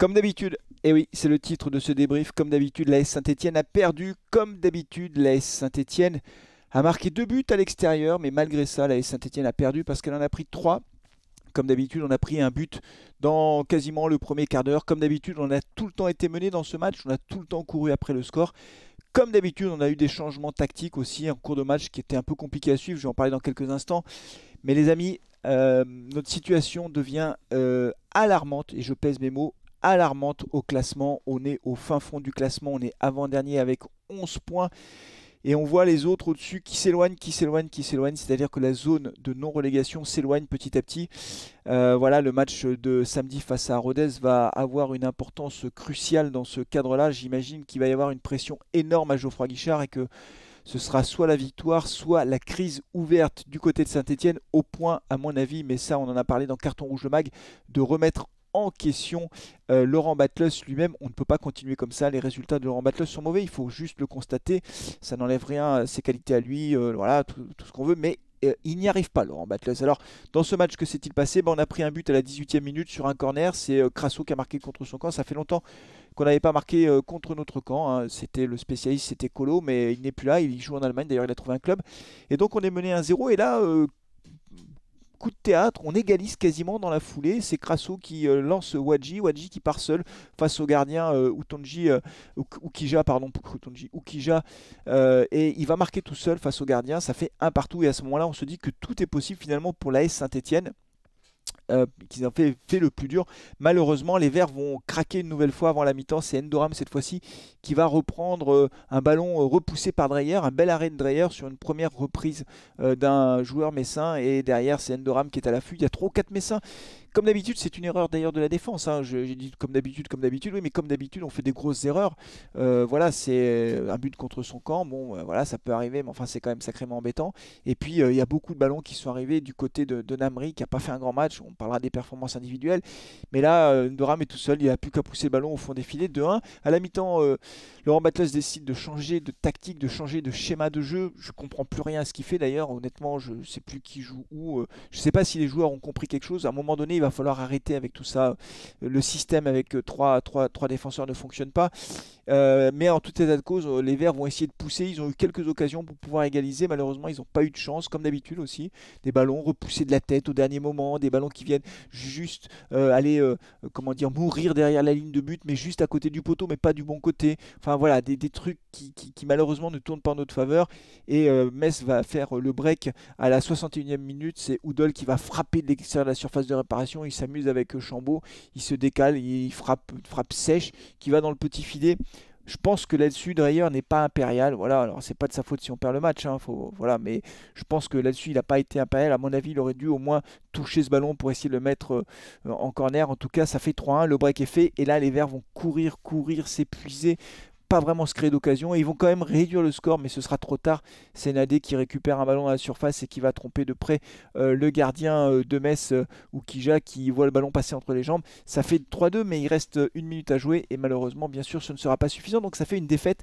Comme d'habitude, et oui, c'est le titre de ce débrief. Comme d'habitude, l'AS Saint-Etienne a perdu. Comme d'habitude, l'AS Saint-Etienne a marqué 2 buts à l'extérieur. Mais malgré ça, l'AS Saint-Etienne a perdu parce qu'elle en a pris 3. Comme d'habitude, on a pris un but dans quasiment le premier quart d'heure. Comme d'habitude, on a tout le temps été mené dans ce match. On a tout le temps couru après le score. Comme d'habitude, on a eu des changements tactiques aussi en cours de match qui étaient un peu compliqués à suivre. Je vais en parler dans quelques instants. Mais les amis, notre situation devient alarmante, et je pèse mes mots, alarmante au classement. On est au fin fond du classement, on est avant-dernier avec 11 points. Et on voit les autres au-dessus qui s'éloignent, qui s'éloignent, qui s'éloignent. C'est-à-dire que la zone de non-relégation s'éloigne petit à petit. Voilà, le match de samedi face à Rodez va avoir une importance cruciale dans ce cadre-là. J'imagine qu'il va y avoir une pression énorme à Geoffroy Guichard et que ce sera soit la victoire, soit la crise ouverte du côté de Saint-Etienne, au point, à mon avis, mais ça on en a parlé dans Carton Rouge le Mag, de remettre en question Laurent Batles lui-même. On ne peut pas continuer comme ça, les résultats de Laurent Batles sont mauvais, il faut juste le constater, ça n'enlève rien à ses qualités à lui, voilà, tout ce qu'on veut, mais il n'y arrive pas, Laurent Batles. Alors, dans ce match, que s'est-il passé? On a pris un but à la 18e minute sur un corner. C'est Crasso qui a marqué contre son camp. Ça fait longtemps qu'on n'avait pas marqué contre notre camp, hein. C'était le spécialiste, c'était Colo, mais il n'est plus là. Il joue en Allemagne. D'ailleurs, il a trouvé un club. Et donc, on est mené 1-0. Et là, coup de théâtre, on égalise quasiment dans la foulée. C'est Crasso qui lance Wadji. Wadji qui part seul face au gardien Ukija, pardon, Utonji, Ukija, et il va marquer tout seul face au gardien. Ça fait un partout. Et à ce moment-là, on se dit que tout est possible finalement pour l'AS Saint-Etienne. Qu'ils ont fait le plus dur. Malheureusement, les Verts vont craquer une nouvelle fois avant la mi-temps. C'est Endoram cette fois-ci qui va reprendre un ballon repoussé par Dreyer, un bel arrêt de Dreyer sur une première reprise d'un joueur messin. Et derrière, c'est Endoram qui est à l'affût. Il y a 3 ou 4 messins. Comme d'habitude, c'est une erreur d'ailleurs de la défense, hein. J'ai dit comme d'habitude, oui, mais comme d'habitude, on fait des grosses erreurs. Voilà, c'est un but contre son camp. Bon, voilà, ça peut arriver, mais enfin, c'est quand même sacrément embêtant. Et puis, il y a beaucoup de ballons qui sont arrivés du côté de Namri, qui n'a pas fait un grand match. On parlera des performances individuelles. Mais là, Ndoram est tout seul. Il n'a plus qu'à pousser le ballon au fond des filets. 2-1. À la mi-temps, Laurent Batles décide de changer de tactique, de changer de schéma de jeu. Je comprends plus rien à ce qu'il fait d'ailleurs. Honnêtement, je ne sais plus qui joue où. Je ne sais pas si les joueurs ont compris quelque chose. À un moment donné, il va falloir arrêter avec tout ça. Le système avec trois défenseurs ne fonctionne pas. Mais en tout état de cause, les Verts vont essayer de pousser. Ils ont eu quelques occasions pour pouvoir égaliser. Malheureusement, ils n'ont pas eu de chance, comme d'habitude aussi. Des ballons repoussés de la tête au dernier moment, des ballons qui viennent juste aller, comment dire, mourir derrière la ligne de but, mais juste à côté du poteau, mais pas du bon côté. Enfin voilà, des trucs qui malheureusement ne tournent pas en notre faveur. Et Metz va faire le break à la 61e minute. C'est Oudol qui va frapper de l'extérieur de la surface de réparation. Il s'amuse avec Chambaud. Il se décale, il frappe sèche qui va dans le petit filet. Je pense que là-dessus, Dreyer n'est pas impérial. Voilà, alors c'est pas de sa faute si on perd le match, hein, voilà, mais je pense que là-dessus, il n'a pas été impérial. À mon avis, il aurait dû au moins toucher ce ballon pour essayer de le mettre en corner. En tout cas, ça fait 3-1, le break est fait. Et là, les Verts vont courir, s'épuiser, pas vraiment se créer d'occasion. Ils vont quand même réduire le score, mais ce sera trop tard. C'est Nadé qui récupère un ballon à la surface et qui va tromper de près le gardien de Metz, Ukija, qui voit le ballon passer entre les jambes. Ça fait 3-2, mais il reste 1 minute à jouer. Et malheureusement, bien sûr, ce ne sera pas suffisant. Donc ça fait une défaite,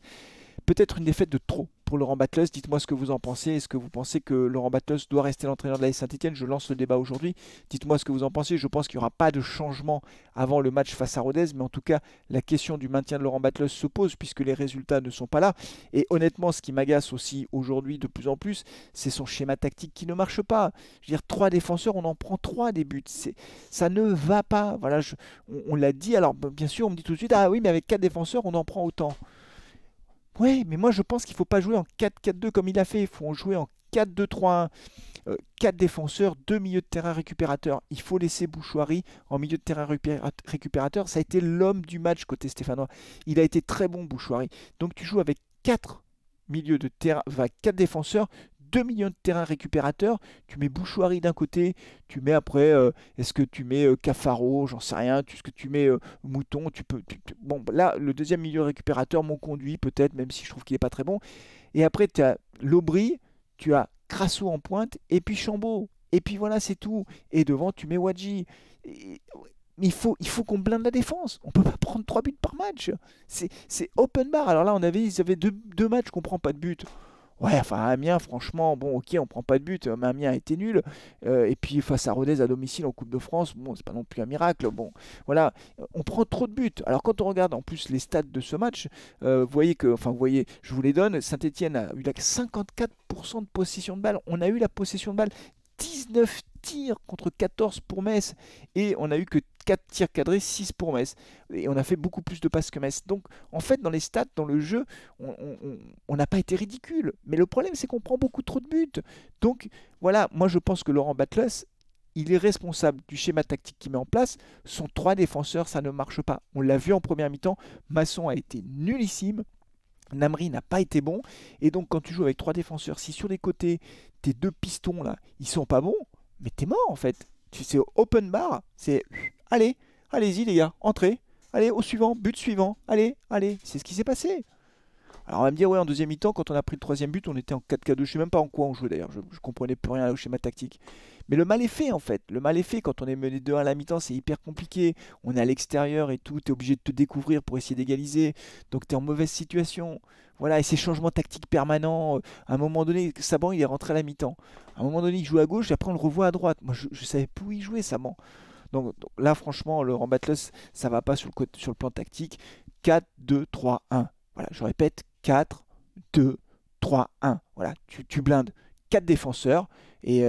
peut-être une défaite de trop pour Laurent Batles. Dites-moi ce que vous en pensez. Est-ce que vous pensez que Laurent Batles doit rester l'entraîneur de l'AS Saint-Etienne? Je lance le débat aujourd'hui. Dites-moi ce que vous en pensez. Je pense qu'il n'y aura pas de changement avant le match face à Rodez. Mais en tout cas, la question du maintien de Laurent Batles se pose puisque les résultats ne sont pas là. Et honnêtement, ce qui m'agace aussi aujourd'hui de plus en plus, c'est son schéma tactique qui ne marche pas. Je veux dire, 3 défenseurs, on en prend 3 des buts. Ça ne va pas. Voilà, on l'a dit. Alors, bien sûr, on me dit tout de suite, ah oui, mais avec 4 défenseurs, on en prend autant. Ouais, mais moi je pense qu'il ne faut pas jouer en 4-4-2 comme il a fait. Il faut en jouer en 4-2-3-1. 4 défenseurs, 2 milieux de terrain récupérateurs. Il faut laisser Bouchoirie en milieu de terrain récupérateur. Ça a été l'homme du match côté stéphanois. Il a été très bon, Bouchoirie. Donc tu joues avec 4 milieux de terrain, enfin 4 défenseurs, 2 milieux de terrain récupérateurs. Tu mets Bouchoirie d'un côté, tu mets après, est-ce que tu mets Cafaro, j'en sais rien, est-ce que tu mets Mouton, bon, là, le deuxième milieu récupérateur, mon conduit peut-être, même si je trouve qu'il n'est pas très bon. Et après, tu as Lobry, tu as Crasso en pointe, et puis Chambaud. Et puis voilà, c'est tout. Et devant, tu mets Wadji. Mais il faut qu'on blinde la défense. On peut pas prendre 3 buts par match. C'est open bar. Alors là, ils avaient deux matchs qu'on prend pas de but. Ouais, enfin Amiens, franchement, bon, ok, on prend pas de but, mais Amiens a été nul. Et puis face à Rodez à domicile en Coupe de France, bon, c'est pas non plus un miracle. Bon, voilà, on prend trop de buts. Alors quand on regarde en plus les stats de ce match, vous voyez que, enfin, vous voyez, je vous les donne. Saint-Étienne a eu la 54% de possession de balle. On a eu la possession de balle 19 tirs contre 14 pour Metz. Et on a eu que 4 tirs cadrés, 6 pour Metz. Et on a fait beaucoup plus de passes que Metz. Donc, en fait, dans les stats, dans le jeu, on n'a pas été ridicule. Mais le problème, c'est qu'on prend beaucoup trop de buts. Donc, voilà, moi je pense que Laurent Batles, il est responsable du schéma tactique qu'il met en place. Son 3 défenseurs, ça ne marche pas. On l'a vu en première mi-temps. Masson a été nullissime. Namri n'a pas été bon. Et donc, quand tu joues avec 3 défenseurs, si sur les côtés, tes 2 pistons là, ils sont pas bons, mais t'es mort en fait. C'est open bar. C'est allez, allez-y les gars, entrez. Allez, au suivant, but suivant. Allez, allez. C'est ce qui s'est passé. Alors on va me dire, ouais, en deuxième mi-temps, quand on a pris le troisième but, on était en 4-4-2. Je sais même pas en quoi on jouait d'ailleurs. Je comprenais plus rien au schéma tactique. Mais le mal est fait en fait. Le mal est fait quand on est mené 2-1 à la mi-temps, c'est hyper compliqué. On est à l'extérieur et tout. Tu es obligé de te découvrir pour essayer d'égaliser. Donc tu es en mauvaise situation. Voilà, et ces changements tactiques permanents. À un moment donné, Saban, il est rentré à la mi-temps. À un moment donné, il joue à gauche et après on le revoit à droite. Moi, je savais plus où il jouait, Saban. Donc là, franchement, Laurent Batles, ça va pas sur le plan tactique. 4-2-3-1. Voilà, je répète, 4, 2, 3, 1. Voilà, tu blindes 4 défenseurs et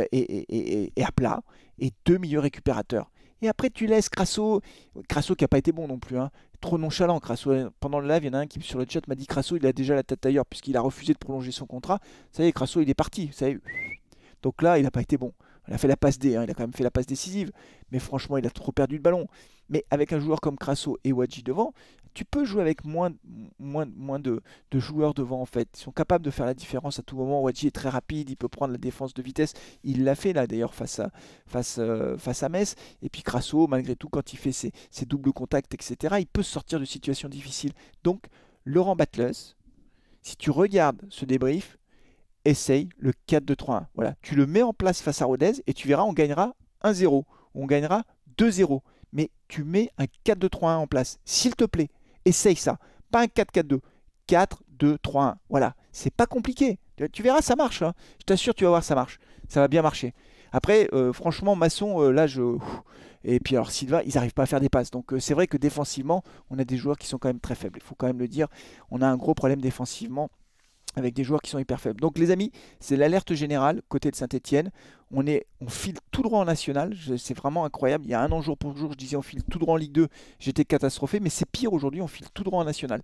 à plat et 2 milieux récupérateurs. Et après, tu laisses Crasso qui n'a pas été bon non plus. Hein. Trop nonchalant, Crasso. Pendant le live, il y en a un qui sur le chat m'a dit Crasso, il a déjà la tête ailleurs puisqu'il a refusé de prolonger son contrat. Ça y est, Crasso, il est parti. Ça y est. Donc là, il n'a pas été bon. Il a fait la passe D, hein, il a quand même fait la passe décisive. Mais franchement, il a trop perdu le ballon. Mais avec un joueur comme Crasso et Wadji devant, tu peux jouer avec moins de joueurs devant en fait. Ils sont capables de faire la différence à tout moment. Wadji est très rapide, il peut prendre la défense de vitesse. Il l'a fait là d'ailleurs face à Metz. Et puis Crasso, malgré tout, quand il fait ses doubles contacts, etc., il peut sortir de situations difficiles. Donc, Laurent Batles, si tu regardes ce débrief, essaye le 4-2-3-1. Voilà, tu le mets en place face à Rodez et tu verras, on gagnera 1-0, on gagnera 2-0. Mais tu mets un 4-2-3-1 en place, s'il te plaît. Essaye ça. Pas un 4-4-2. 4-2-3-1. Voilà, c'est pas compliqué. Tu verras, ça marche. Hein. Je t'assure, tu vas voir, ça marche. Ça va bien marcher. Après, franchement, Masson, là, Et puis alors Silva, ils n'arrivent pas à faire des passes. Donc c'est vrai que défensivement, on a des joueurs qui sont quand même très faibles. Il faut quand même le dire. On a un gros problème défensivement avec des joueurs qui sont hyper faibles. Donc les amis, c'est l'alerte générale côté de Saint-Étienne. On file tout droit en national, c'est vraiment incroyable. Il y a un an jour pour jour, je disais on file tout droit en Ligue 2, j'étais catastrophé, mais c'est pire aujourd'hui, on file tout droit en national.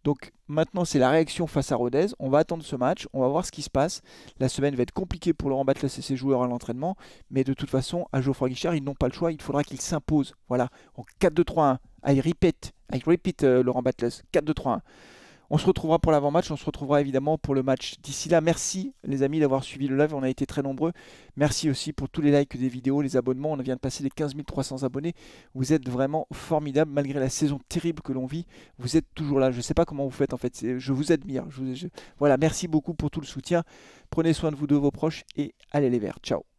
Donc maintenant c'est la réaction face à Rodez, on va attendre ce match, on va voir ce qui se passe. La semaine va être compliquée pour Laurent Batles et ses joueurs à l'entraînement, mais de toute façon, à Geoffroy Guichard, ils n'ont pas le choix, il faudra qu'ils s'imposent. Voilà, en 4-2-3-1. I repeat Laurent Batles, 4-2-3-1. On se retrouvera pour l'avant-match, on se retrouvera évidemment pour le match. D'ici là, merci les amis d'avoir suivi le live, on a été très nombreux. Merci aussi pour tous les likes des vidéos, les abonnements, on vient de passer les 15 300 abonnés. Vous êtes vraiment formidables, malgré la saison terrible que l'on vit, vous êtes toujours là. Je ne sais pas comment vous faites en fait, je vous admire. Voilà, merci beaucoup pour tout le soutien. Prenez soin de vous, de vos proches et allez les Verts. Ciao.